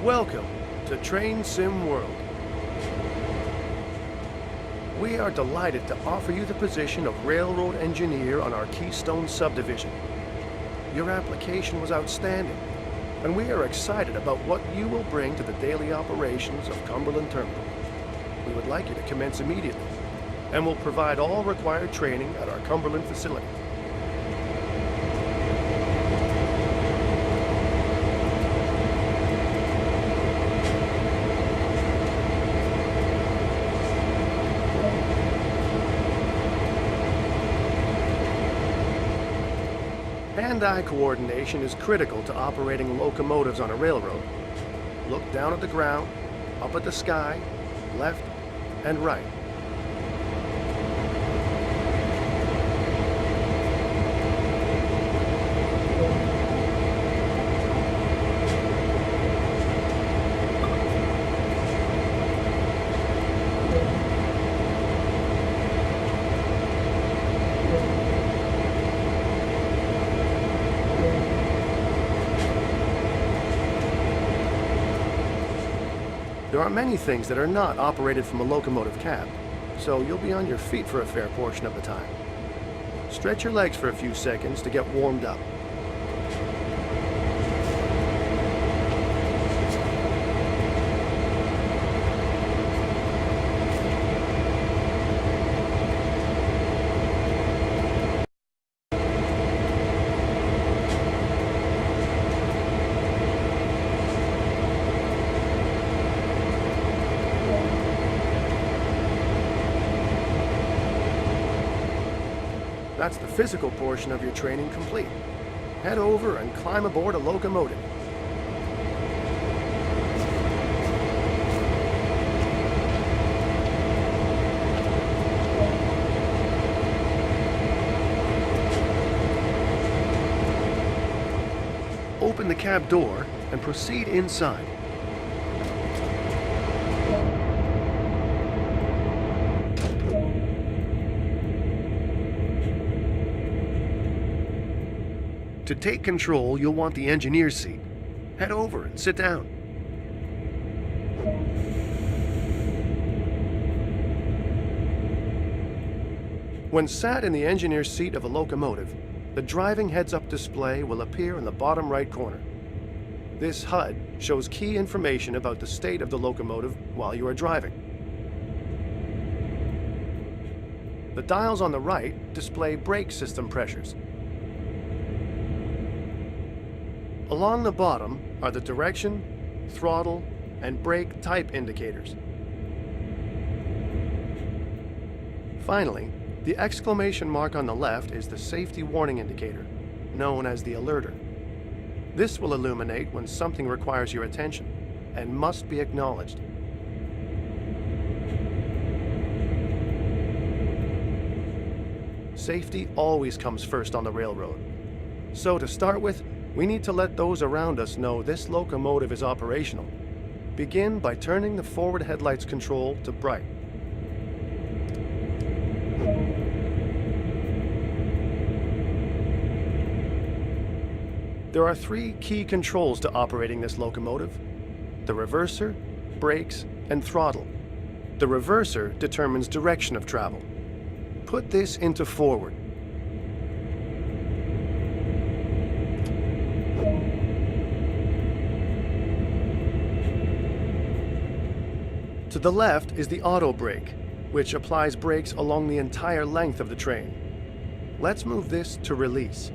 Welcome to Train Sim World. We are delighted to offer you the position of railroad engineer on our Keystone subdivision. Your application was outstanding, and we are excited about what you will bring to the daily operations of Cumberland Terminal. We would like you to commence immediately, and will provide all required training at our Cumberland facility. Hand-eye coordination is critical to operating locomotives on a railroad. Look down at the ground, up at the sky, left and right. There are many things that are not operated from a locomotive cab, so you'll be on your feet for a fair portion of the time. Stretch your legs for a few seconds to get warmed up. That's the physical portion of your training complete. Head over and climb aboard a locomotive. Open the cab door and proceed inside. To take control, you'll want the engineer's seat. Head over and sit down. When sat in the engineer's seat of a locomotive, the driving heads-up display will appear in the bottom right corner. This HUD shows key information about the state of the locomotive while you are driving. The dials on the right display brake system pressures. Along the bottom are the direction, throttle, and brake type indicators. Finally, the exclamation mark on the left is the safety warning indicator, known as the alerter. This will illuminate when something requires your attention and must be acknowledged. Safety always comes first on the railroad. So to start with, we need to let those around us know this locomotive is operational. Begin by turning the forward headlights control to bright. There are three key controls to operating this locomotive: the reverser, brakes, and throttle. The reverser determines direction of travel. Put this into forward. To the left is the auto brake, which applies brakes along the entire length of the train. Let's move this to release.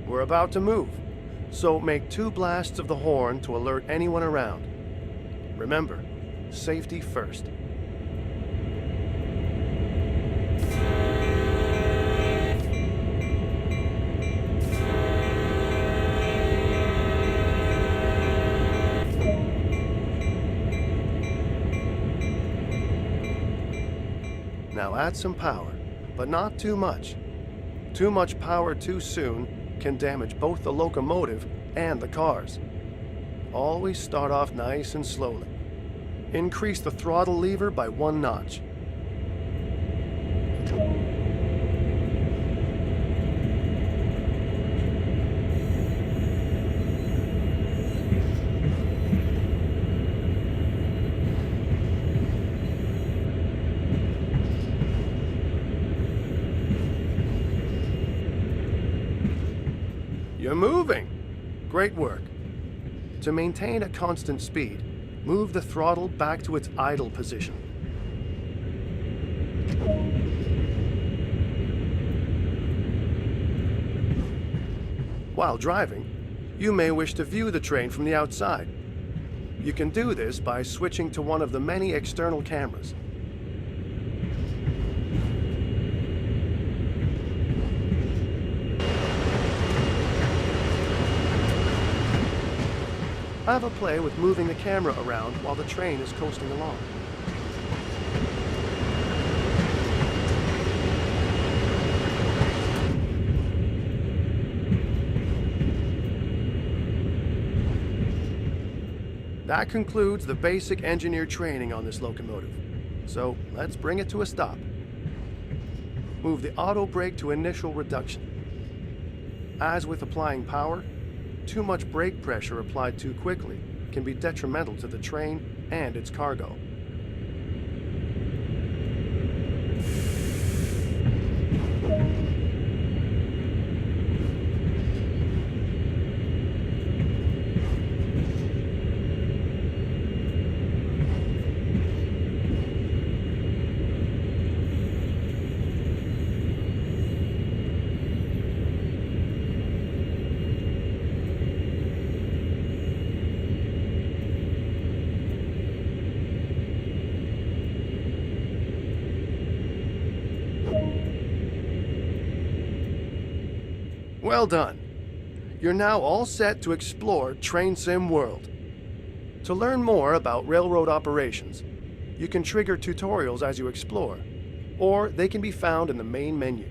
We're about to move, so make 2 blasts of the horn to alert anyone around. Remember, safety first. Now add some power, but not too much. Too much power too soon can damage both the locomotive and the cars. Always start off nice and slowly. Increase the throttle lever by 1 notch. You're moving! Great work. To maintain a constant speed, move the throttle back to its idle position. While driving, you may wish to view the train from the outside. You can do this by switching to one of the many external cameras. Have a play with moving the camera around while the train is coasting along. That concludes the basic engineer training on this locomotive. So let's bring it to a stop. Move the auto brake to initial reduction. As with applying power, too much brake pressure applied too quickly can be detrimental to the train and its cargo. Well done. You're now all set to explore Train Sim World. To learn more about railroad operations, you can trigger tutorials as you explore, or they can be found in the main menu.